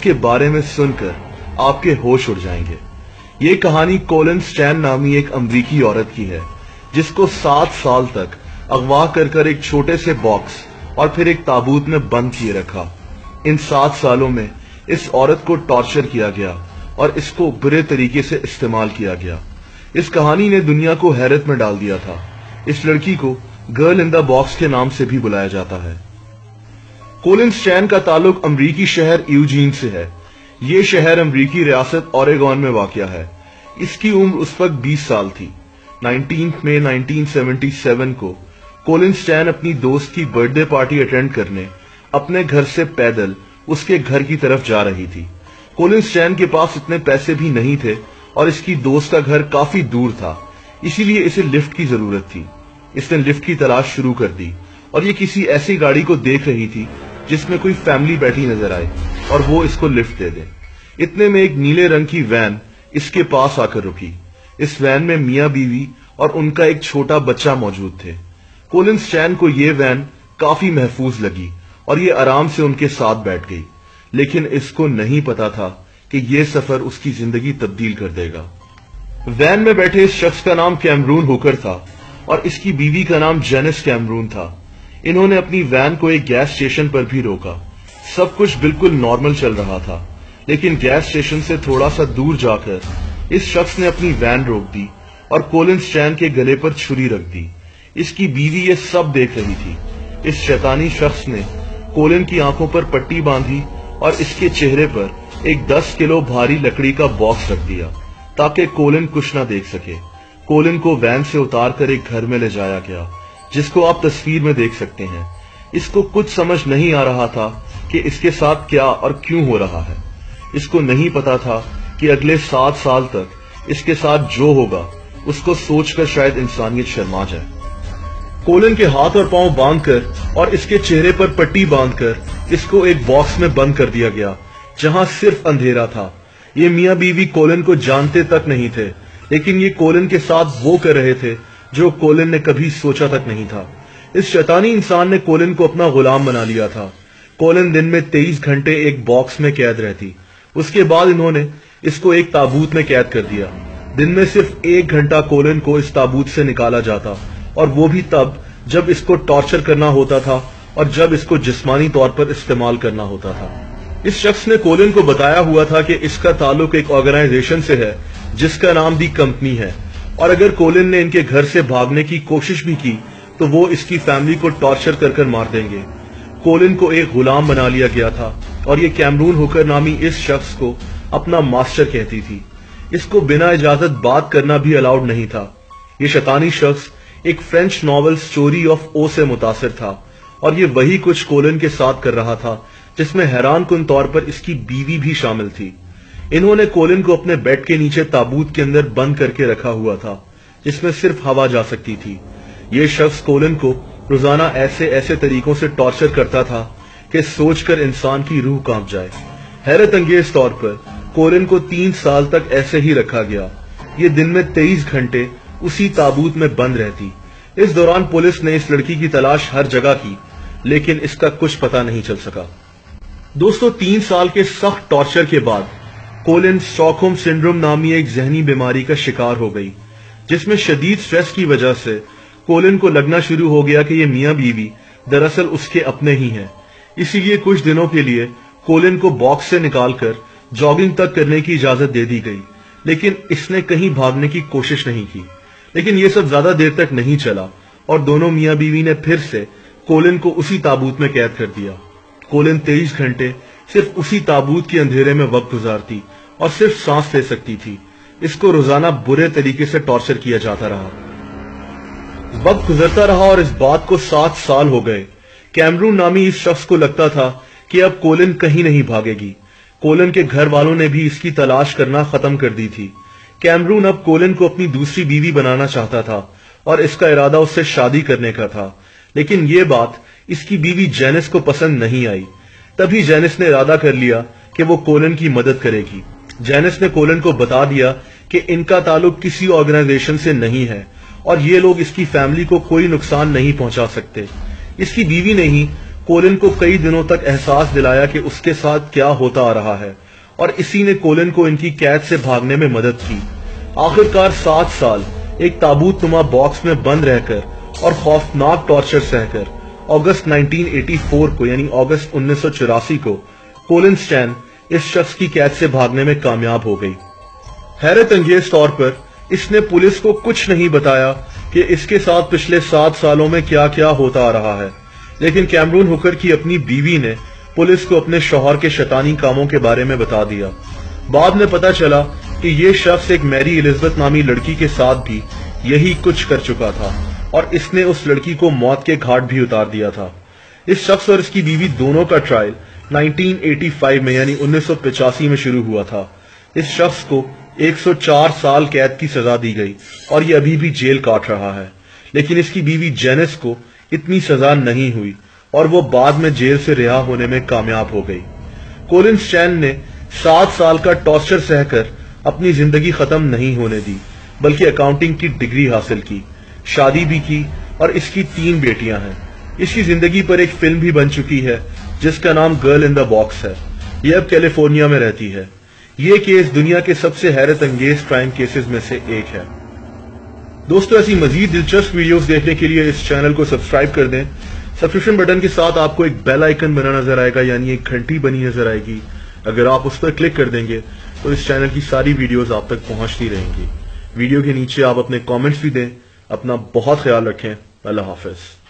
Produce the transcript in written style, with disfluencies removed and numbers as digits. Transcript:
जिसके बारे में सुनकर आपके होश उड़ जाएंगे। ये कहानी कोलिन स्टैन नामी एक अमरीकी औरत की है जिसको 7 साल तक अगवा कर एक छोटे से बॉक्स और फिर एक ताबूत में बंद किए रखा। इन 7 सालों में इस औरत को टॉर्चर किया गया और इसको बुरे तरीके से इस्तेमाल किया गया। इस कहानी ने दुनिया को हैरत में डाल दिया था। इस लड़की को गर्ल इन द बॉक्स के नाम से भी बुलाया जाता है। कोलिन स्टैन का ताल्लुक अमरीकी शहर यूजीन से है। ये शहर अमरीकी रियासत ओरेगॉन में वाक़या है। इसकी उम्र उस वक्त 20 साल थी। 19 मई 1977 को कोलिन स्टैन अपनी दोस्त की बर्थडे पार्टी अटेंड करने अपने घर से पैदल उसके घर की तरफ जा रही थी। कोलिन स्टैन के पास इतने पैसे भी नहीं थे और इसकी दोस्त का घर काफी दूर था, इसीलिए इसे लिफ्ट की जरूरत थी। इसने लिफ्ट की तलाश शुरू कर दी और ये किसी ऐसी गाड़ी को देख रही थी जिसमें कोई फैमिली बैठी नजर आए और वो इसको लिफ्ट दे दे। इतने में एक नीले रंग की वैन इसके पास आकर रुकी। इस वैन में मियां बीवी और उनका एक छोटा बच्चा मौजूद थे। कोलिन स्टैन को ये वैन काफी महफूज लगी और ये आराम से उनके साथ बैठ गई, लेकिन इसको नहीं पता था कि ये सफर उसकी जिंदगी तब्दील कर देगा। वैन में बैठे इस शख्स का नाम कैमरून हुकर था और इसकी बीवी का नाम जेनिस कैमरून था। इन्होंने अपनी वैन को एक गैस स्टेशन पर भी रोका। सब कुछ बिल्कुल नॉर्मल चल रहा था, लेकिन गैस स्टेशन से थोड़ा सा दूर जाकर इस शख्स ने अपनी वैन रोक दी और कोलिन स्टैन के गले पर छुरी रख दी। इसकी बीवी ये सब देख रही थी। इस शैतानी शख्स ने कोलिन की आंखों पर पट्टी बांधी और इसके चेहरे पर एक 10 किलो भारी लकड़ी का बॉक्स रख दिया ताकि कोलिन कुछ ना देख सके। कोलिन को वैन से उतारकर एक घर में ले जाया गया, जिसको आप तस्वीर में देख सकते हैं। इसको कुछ समझ नहीं आ रहा था कि इसके साथ क्या और क्यों हो रहा है। इसको नहीं पता था कि अगले 7 साल तक इसके साथ जो होगा उसको सोचकर शायद इंसानियत शर्मा जाए। कोलिन के हाथ और पांव बांधकर और इसके चेहरे पर पट्टी बांधकर इसको एक बॉक्स में बंद कर दिया गया जहां सिर्फ अंधेरा था। ये मियां बीवी कोलिन को जानते तक नहीं थे, लेकिन ये कोलिन के साथ वो कर रहे थे जो कोलिन ने कभी सोचा तक नहीं था। इस शैतानी इंसान ने कोलिन को अपना गुलाम बना लिया था। कोलिन दिन में 23 घंटे एक बॉक्स में कैद रहती। उसके बाद इन्होंने इसको एक ताबूत में कैद कर दिया। दिन में सिर्फ 1 घंटा कोलिन को इस ताबूत से निकाला जाता, और वो भी तब जब इसको टॉर्चर करना होता था और जब इसको जिस्मानी तौर पर इस्तेमाल करना होता था। इस शख्स ने कोलिन को बताया हुआ था कि इसका ताल्लुक एक ऑर्गेनाइजेशन से है जिसका नाम दी कंपनी है, और अगर कोलिन ने इनके घर से भागने की कोशिश भी की तो वो इसकी फैमिली को टॉर्चर कर मार देंगे। कोलिन को एक गुलाम बना लिया गया था और ये कैमरून हुकर नामी इस शख्स को अपना मास्टर कहती थी। इसको बिना इजाजत बात करना भी अलाउड नहीं था। ये शैतानी शख्स एक French novel story of O से मुतासिर था और ये वही कुछ कोलिन के साथ कर रहा था जिसमें हैरानकुन तौर पर इसकी बीवी भी शामिल थी। इन्होंने कोलिन को अपने बेड के नीचे ताबूत के अंदर बंद करके रखा हुआ था जिसमें सिर्फ हवा जा सकती थी। ये शख्स कोलिन को रोजाना ऐसे ऐसे तरीकों से टॉर्चर करता था कि सोचकर इंसान की रूह कांप जाए। हैरत अंगेज तौर पर कोलिन को 3 साल तक ऐसे ही रखा गया। ये दिन में 23 घंटे उसी ताबूत में बंद रहती। इस दौरान पुलिस ने इस लड़की की तलाश हर जगह की, लेकिन इसका कुछ पता नहीं चल सका। दोस्तों, 3 साल के सख्त टॉर्चर के बाद कोलिन स्टॉकहोम सिंड्रोम नामी एक जहनी बीमारी का शिकार हो गई, जिसमें शदीद स्ट्रेस की वजह से कोलिन को लगना शुरू हो गया कि ये मियां बीवी दरअसल उसके अपने ही हैं। इसीलिए कुछ दिनों के लिए कोलिन को बॉक्स से निकालकर जॉगिंग तक करने की इजाजत दे दी गई, लेकिन इसने कहीं भागने की कोशिश नहीं की। लेकिन ये सब ज्यादा देर तक नहीं चला और दोनों मियां बीवी ने फिर से कोलिन को उसी ताबूत में कैद कर दिया। कोलिन 23 घंटे सिर्फ उसी ताबूत के अंधेरे में वक्त गुजारती और सिर्फ सांस ले सकती थी। इसको रोजाना बुरे तरीके से टॉर्चर किया जाता रहा। वक्त गुजरता रहा और इस बात को 7 साल हो गए। कैमरून नामी इस शख्स को लगता था कि अब कोलिन कहीं नहीं भागेगी। कोलिन के घर वालों ने भी इसकी तलाश करना खत्म कर दी थी। कैमरून अब कोलिन को अपनी दूसरी बीवी बनाना चाहता था और इसका इरादा उससे शादी करने का था, लेकिन ये बात इसकी बीवी जेनिस को पसंद नहीं आई। तभी जेनिस ने इरादा कर लिया कि वो कोलिन की मदद करेगी। जेनिस ने कोलिन को बता दिया कि इनका ताल्लुक किसी ऑर्गेनाइजेशन से नहीं है और ये लोग इसकी फैमिली को कोई नुकसान नहीं पहुंचा सकते। इसकी बीवी ने ही کولن کو کئی دنوں تک احساس دلایا کہ اس کے ساتھ کیا ہوتا آ رہا ہے، اور اسی نے کولن کو ان کی قید سے بھاگنے میں مدد کی۔ آخرکار 7 سال ایک تابوت نما باکس میں بند رہ کر اور خوفناک ٹارچر سہ کر اگست 1984 کو یعنی اگست 1984 کو کولن سٹین اس شخص کی قید سے بھاگنے میں کامیاب ہو گئی۔ حیرت انگیز طور پر اس نے پولیس کو کچھ نہیں بتایا کہ اس کے ساتھ پچھلے 7 سالوں میں کیا کیا ہوتا آ رہا ہے، لیکن کیمرون ہوکر کی اپنی بیوی نے پولیس کو اپنے شوہر کے شیطانی کاموں کے بارے میں بتا دیا۔ بعد میں پتا چلا کہ یہ شخص ایک میری الزبتھ نامی لڑکی کے ساتھ بھی یہی کچھ کر چکا تھا، اور اس نے اس لڑکی کو موت کے گھاٹ بھی اتار دیا تھا۔ اس شخص اور اس کی بیوی دونوں کا ٹرائل 1985 میں یعنی 1985 میں شروع ہوا تھا۔ اس شخص کو 104 سال قید کی سزا دی گئی اور یہ ابھی بھی جیل کاٹ رہا ہے، لیکن اس کی بیوی جینس کو اتنی سزا نہیں ہوئی اور وہ بعد میں جیل سے رہا ہونے میں کامیاب ہو گئی۔ کولن سٹین نے 7 سال کا ٹارچر سہ کر اپنی زندگی ختم نہیں ہونے دی، بلکہ اکاؤنٹنگ کی ڈگری حاصل کی، شادی بھی کی اور اس کی 3 بیٹیاں ہیں۔ اس کی زندگی پر ایک فلم بھی بن چکی ہے جس کا نام گرل ان دا باکس ہے۔ یہ اب کیلیفورنیا میں رہتی ہے۔ یہ کیس دنیا کے سب سے حیرت انگیز کرائم کیسز میں سے ایک ہے۔ دوستو، ایسی مزید دلچسپ ویڈیوز دیکھنے کے لیے اس چینل کو سبسکرائب کر دیں۔ سبسکرپشن بٹن کے ساتھ آپ کو ایک بیل آئیکن بنا نظر آئے گا، یعنی ایک گھنٹی بنی نظر آئے گی۔ اگر آپ اس پر کلک کر دیں گے تو اس چینل کی ساری ویڈیوز آپ تک پہنچتی رہیں گی۔ ویڈیو کے نیچے آپ اپنے کامنٹس بھی دیں۔ اپنا بہت خیال رکھیں۔ اللہ حافظ۔